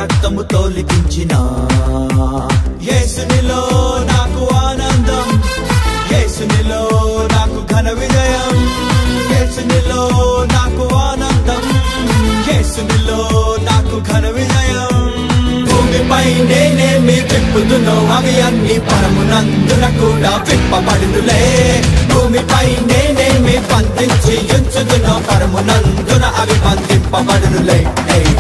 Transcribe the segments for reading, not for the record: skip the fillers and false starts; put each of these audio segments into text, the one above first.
రక్తముతో లిఖించిన యేసునిలో నాకు ఆనందం, యేసునిలో నాకు ఘన విజయం, యేసునిలో నాకు ఆనందం, యేసునిలో నాకు ఘన విజయం. భూమిపై నేనేమి విప్పుదునో అవి అన్ని పరమునందున కూడా విప్పబడునులే. భూమిపై నేనేమి బంధించి ఉంచుదునో పరమునందున అవి బంధింపబడునులే.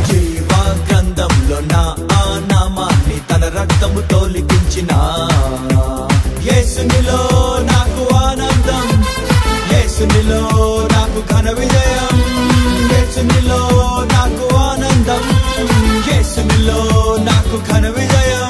జీవ గ్రంథంలో నా నామాన్ని తన రక్తముతో లిఖించిన యేసునిలో నాకు ఆనందం, యేసునిలో నాకు ఘన విజయం, యేసునిలో నాకు ఆనందం, యేసునిలో నాకు ఘన విజయం.